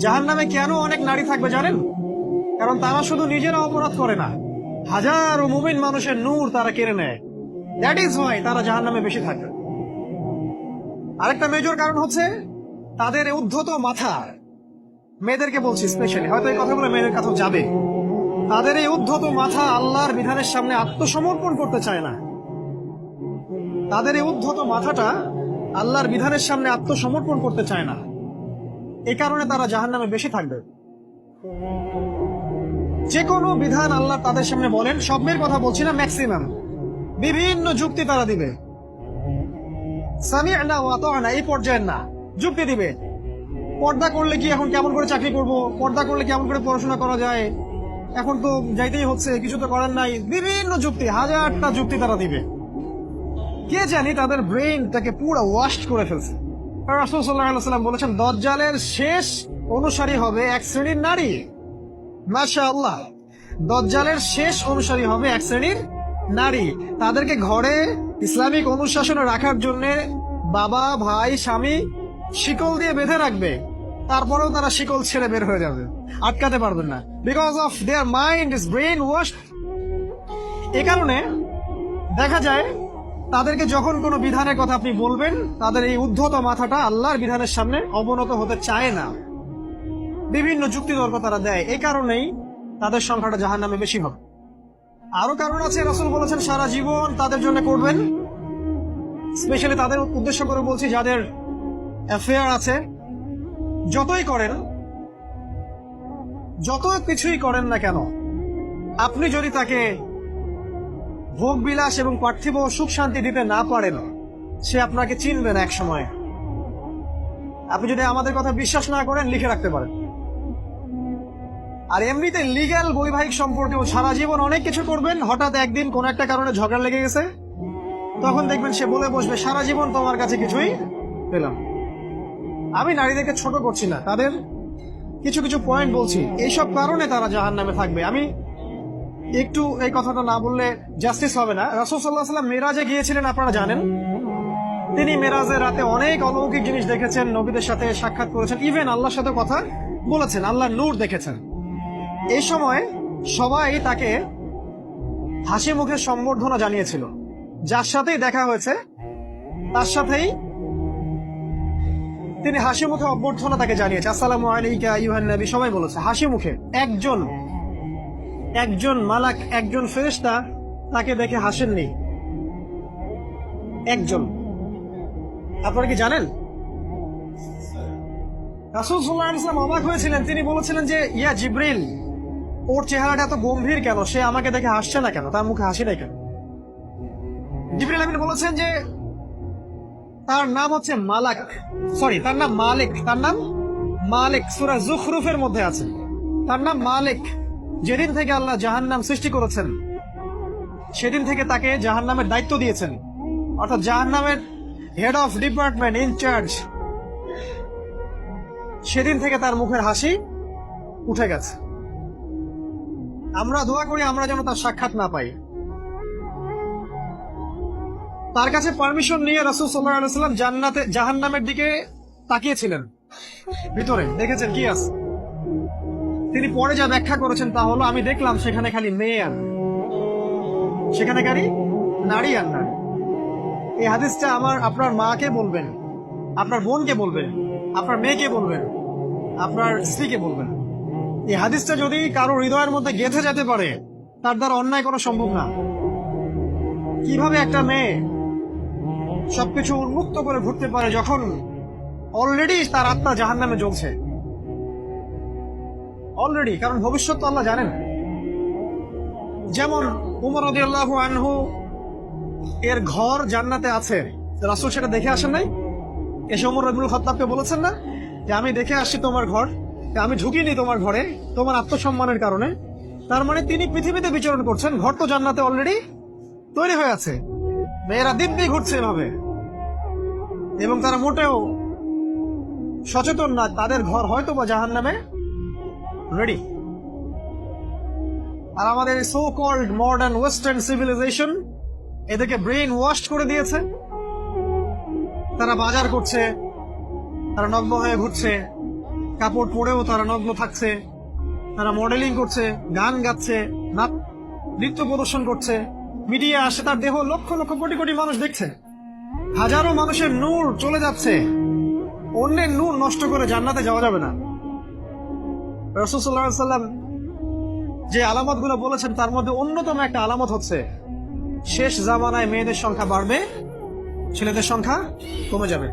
জাহান্নামে কেন অনেক নারী থাকবে জানেন? কারণ তারা শুধু নিজেরা অপরাধ করে না, হাজারো মুমিন মানুষের নূর তারা কেড়ে নেয়। দ্যাট ইজ ওয়াই তারা জাহান্নামে বেশি থাকবে। আরেকটা মেজর কারণ হচ্ছে তাদের এই উদ্ধত মাথা। মেয়েদেরকে বলছি স্পেশালি, হয়তো এই কথাগুলো মেয়েদের কাছেও যাবে। তাদের এই উদ্ধত মাথা আল্লাহর বিধানের সামনে আত্মসমর্পণ করতে চায় না। তাদের এই উদ্ধত মাথাটা আল্লাহর বিধানের সামনে আত্মসমর্পণ করতে চায় না। এই কারণে তারা জাহান্নামে বেশি থাকবে। যে কোনো বিধান আল্লাহ তাদের সামনে বলেন, সবের কথা বলছি না, ম্যাক্সিমাম বিভিন্ন যুক্তি তারা দিবে। সামি'না ওয়া আতা'না এই পর্যায়ের না, যুক্তি দিবে। পর্দা করলে কি এখন কেমন করে চাকরি করব, পর্দা করলে কেমন করে পড়াশোনা করা যায়, এখন তো যাইতেই হচ্ছে, কিছু তো করার নাই, বিভিন্ন যুক্তি, হাজারটা যুক্তি তারা দিবে। কে জানি তাদের ব্রেইনটাকে পুরো ওয়াশ করে ফেলছে। রাসূল সাল্লাল্লাহু আলাইহি ওয়াসাল্লাম বলেছেন, দাজ্জালের শেষ অনুসারী হবে এক শ্রেণীর নারী। মাশাআল্লাহ, দাজ্জালের শেষ অনুসারী হবে এক শ্রেণীর নারী। তাদেরকে ঘরে ইসলামিক অনুশাসনে রাখার জন্য বাবা, ভাই, স্বামী শিকল দিয়ে বেঁধে রাখবে, তারপরেও তারা শিকল ছেড়ে বের হয়ে যাবে, আটকাতে পারবেন না, because of their mind is brain wash. এ কারণে দেখা যায় তাদেরকে যখন কোনো বিধানের কথা আপনি বলবেন, তাদের এই উদ্ধত মাথাটা আল্লাহর বিধানের সামনে অবনত হতে চায় না, বিভিন্ন যুক্তি তর্ক তারা দেয়। এই কারণেই তাদের সংখ্যাটা জাহান্নামে বেশি হবে। আরো কারণ আছে, রাসূল বলেছেন সারা জীবন তাদের জন্য করবেন। স্পেশালি তাদের উদ্দেশ্য করে বলছি যাদের অ্যাফেয়ার আছে। যতই করেন, যত কিছুই করেন না কেন, আপনি যদি তাকে ভোগ বিলাস এবং পার্থিব সুখ শান্তি দিতে না পারেন, সে আপনাকে চিনবে না এক সময়। আপনি যদি আমাদের কথা বিশ্বাস না করেন, লিখে রাখতে পারেন। আর এমনিতে লিগ্যাল বৈবাহিক সম্পর্কেও সারা জীবন অনেক কিছু করবেন, হঠাৎ একদিন কোন একটা কারণে ঝগড়া লেগে গেছে, তখন দেখবেন সে বলে বসবে, সারা জীবন তোমার কাছে কিছুই পেলাম। আমি নারীদেরকে ছোট করছি না, তাদের কিছু কিছু পয়েন্ট বলছি। এইসব কারণে তারা জাহান্নামে থাকবে। আমি একটু এই কথাটা না বললে জাস্টিস হবে না। রাসূল সাল্লাল্লাহু আলাইহি ওয়াসাল্লাম মেরাজে গিয়েছিলেন, আপনারা জানেন। তিনি মেরাজের রাতে অনেক অলৌকিক জিনিস দেখেছেন, নবীদের সাথে সাক্ষাৎ করেছেন, ইভেন আল্লাহর সাথে কথা বলেছেন, আল্লাহর নূর দেখেছেন। এই সময় সবাই তাকে হাসি মুখে সম্বর্ধনা জানিয়েছিল। যার সাথেই দেখা হয়েছে তার সাথেই তিনি হাসি মুখে অভ্যর্থনা তাকে জানিয়েছে, আসসালামু আলাইকা আইয়ুহান নবী, সবাই বলেছে হাসি মুখে। একজন মালাক, একজন ফেরেশতা তাকে দেখে হাসেননি, একজন। আপনারা কি জানেন? রাসূল সাল্লাল্লাহু আলাইহি ওয়াসাল্লাম অবাক হয়েছিলেন। তিনি বলেছিলেন যে, ইয়া জিবরিল, ওর চেহারাটা এত গম্ভীর কেন, সে আমাকে দেখে হাসছে না কেন, তার মুখে হাসি নাই কেন? জিবরিল আমিন বলেছেন যে তার নাম হচ্ছে মালাক, সরি তার নাম মালিক, তার নাম মালিক, সূরা যুখরুফের মধ্যে আছে, তার নাম মালিক। যেদিন থেকে আল্লাহ জাহান্নাম সৃষ্টি করেছেন, সেদিন থেকে তাকে জাহান্নামের দায়িত্ব দিয়েছেন, অর্থাৎ জাহান্নামের হেড অফ ডিপার্টমেন্ট, ইনচার্জ। সেদিন থেকে তার মুখের হাসি উঠে গেছে। আমরা দোয়া করি আমরা যেন তার সাক্ষাৎ না পাই। তার কাছে পারমিশন নিয়ে রাসূল সাল্লাল্লাহু আলাইহি ওয়াসাল্লাম জাহান্নামের দিকে তাকিয়েছিলেন, ভিতরে দেখেছেন কি আছে। তিনি পরে যা ব্যাখ্যা করেছেন তা হলো, আমি দেখলাম সেখানে খালি মেয়ে আর সেখানে খালি নারী আর নারী। এই হাদিসটা আপনার মাকে বলবেন, আপনার বোনকে বলবেন, আপনার মেয়েকে বলবেন, আপনার স্ত্রীকে বলবেন। এই হাদিসটা যদি কারো হৃদয়ের মধ্যে গেঁথে যেতে পারে, তার দ্বারা অন্যায় করা সম্ভব না। কিভাবে একটা মেয়ে সবকিছু উন্মুক্ত করে ঘুরতে পারে যখন অলরেডি তার আত্মা জাহান্নামে জ্বলছে, অলরেডি, কারণ ভবিষ্যৎ তো আল্লাহ জানেন। যেমন উমর রাদিয়াল্লাহু আনহু এর ঘর জান্নাতে আছে, রাসূল সেটা দেখে আসেন নাই? এসে ওমর ইবনুল খাত্তাবকে বলেছেন না যে আমি দেখে আসছি তোমার ঘর, আমি ঢুকিনি তোমার ঘরে তোমার আত্মসম্মানের কারণে। তার মানে তিনি পৃথিবীতে বিচরণ করছেন, ঘর তো জান্নাতে অলরেডি তৈরি হয়ে আছে। মেয়েরা দিব্যি ঘুরছে এভাবে, এবং তারা মোটেও সচেতন না তাদের ঘর হয়তো বা জাহান্নামে রেডি। আর আমাদের so called modern western civilisation এদেরকে ব্রেইন ওয়াশ করে দিয়েছে। তারা বাজার করছে, তারা নগ্ন হয়ে ঘুরছে, কাপড় পরেও তারা নগ্ন থাকছে, তারা মডেলিং করছে, গান গাচ্ছে, নৃত্য প্রদর্শন করছে, মিডিয়া আসে, তার দেহ লক্ষ লক্ষ কোটি কোটি মানুষ দেখছে। হাজারো মানুষের নূর চলে যাচ্ছে, অন্যের নূর নষ্ট করে জান্নাতে যাওয়া যাবে না। রাসূল সাল্লাল্লাহু আলাইহি ওয়াসাল্লাম যে আলামত গুলো বলেছেন তার মধ্যে অন্যতম একটা আলামত হচ্ছে শেষ জামানায় মেয়েদের সংখ্যা বাড়বে, ছেলেদের সংখ্যা কমে যাবে।